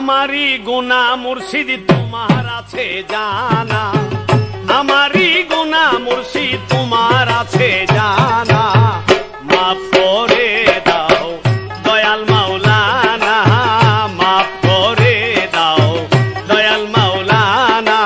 আমারি গুনাহ মুর্শিদ তোমার আছে জানা, আমারি গুনাহ মুর্শিদ তোমার আছে জানা, মাফ করে দাও দয়াল মাওলানা, মাফ করে দাও দয়াল মাওলানা।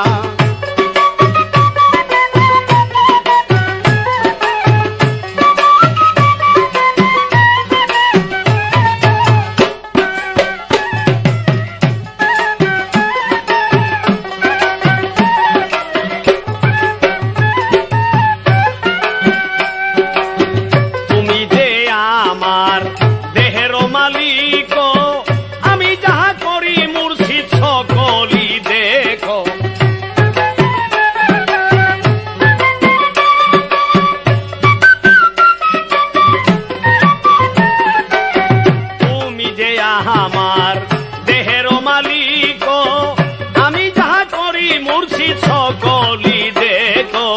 আমার দেহের মালিক আমি যাহা করি মুর্শিদ সকলি দেখো,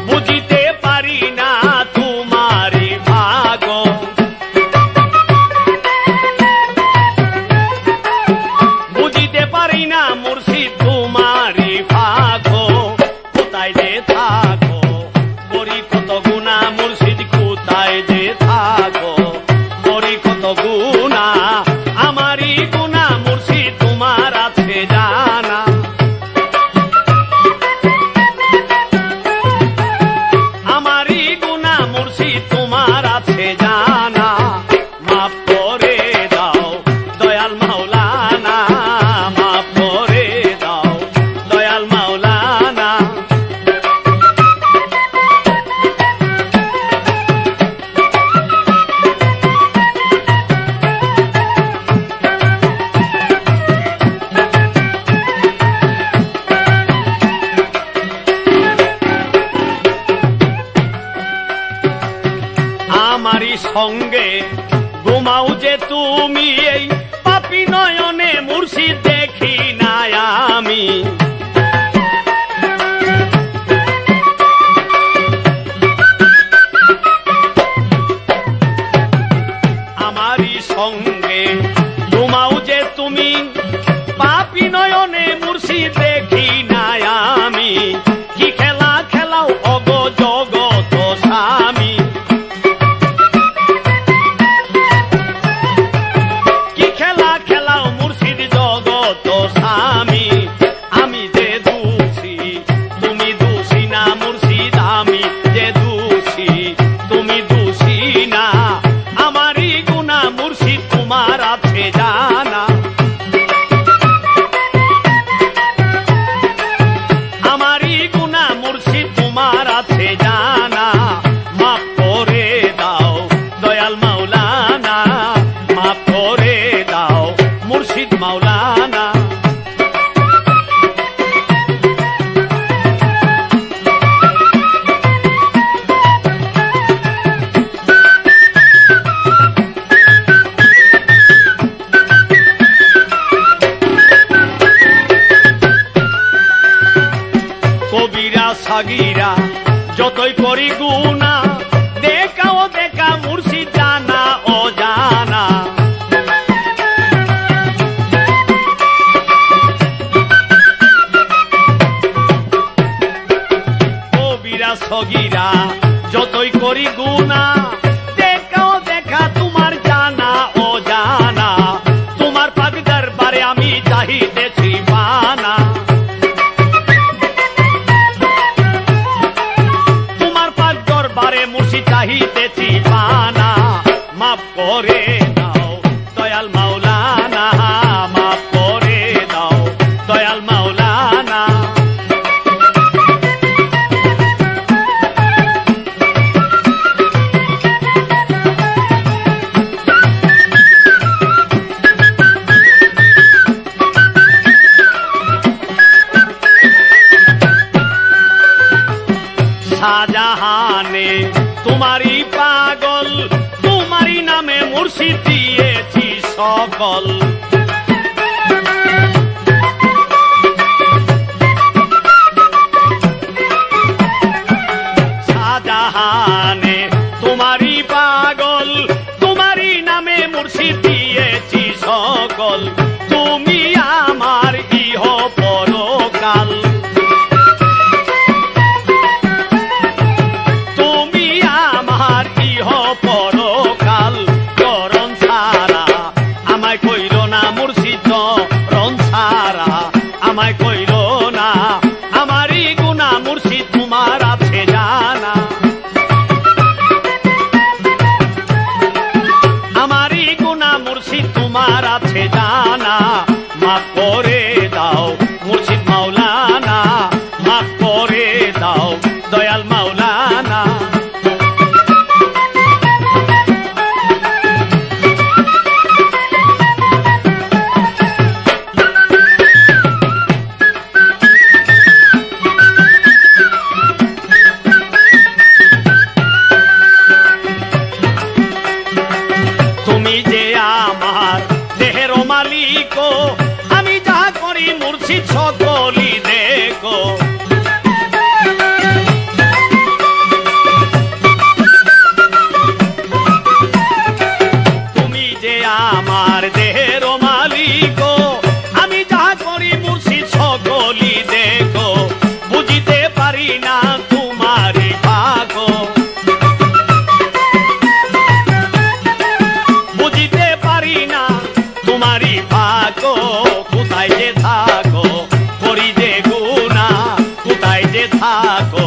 বুঝিতে পারি না তোমারি ভাগ, বুঝিতে পারি না মুর্শিদ তোমারি ভাগ, কোথায় যে থাকো করি কত গুনাহ মুর্শিদ, কোথায় যে থাকো করি কত গুনাহ, আমারি গুনাহ মুর্শিদ তোমার আছে জানা, আমারি গুনাহ মুর্শিদ তোমার আছে জানা, মাফ করে দাও দয়াল মাওলানা, মাফ করে দাও দয়াল মাওলানা। আমারি সঙ্গে ঘুমাও যে তুমি, এই পাপী নয়নে মুর্শিদ দেখি না আমি, আমারি সঙ্গে ঘুমাও যে তুমি, পাপী নয়নে মুর্শিদ দেখি না আমি, কি খেলা খেলাও অগ জগত স্বামী, স্বামী আমি যে দোষী তুমি দোষী না মুর্শিদ, আমি যে দোষী তুমি দোষী না, আমারি গুনাহ মুর্শিদ তোমার আছে জানা, আমারি গুনাহ মুর্শিদ তোমার আছে জানা, মাফ করে দাও দয়াল মাওলানা, মাফ করে দাও মুর্শিদ মাওলানা। কবিরা সাগিরা যতই করি গুনাহ, দেখা ও দেখা মুর্শিদ জানা ও জানা, কবিরা সগিরা যতই করি গুনাহ, দেখা ও দেখা তোমার জানা ও জানা, তোমার পাক দরবারে আমি চাহিতেছি পানা, মুর্শিদ চাহিতেছি পানা, মাফ করে দাও দয়াল মাওলানা, মাফ করে দাও দয়াল মাওলানা। শাহজাহানে তোমারি পাগল, তোমারি নামে মুর্শিদ দিয়েছি সকল, শাহজাহানে তোমারি পাগল, তোমারি নামে মুর্শিদ দিয়েছি সকল, তুমি আমার ইহ পরকাল, তুমি আমার ইহ পরকাল, চরণ ছাড়া আমায় কইল না মুর্শিদ, চরণ ছাড়া আমায় কইল না, আমারই গুনাহ মুর্শিদ তোমার আছে জানা, আমারই গুনাহ মুর্শিদ তোমার আছে জানা, মাফ করে দাও মুর্শিদ মাওলানা, মাফ করে দাও দয়াল মাওলানা। তুমি যে আমার দেহের মালিক, আমি যা করি মুর্শিদ সকলই দেখো, তুমি যে আমার দেহের মালিক, আমি যা করি মুর্শিদ সকলই দেখো, বুঝিতে পারি না তোমারই ভাগ, বুঝিতে পারি না তোমারই ভাগ, কোথায় যে থাকো করি যে গুনাহ, কোথায় যে থাকো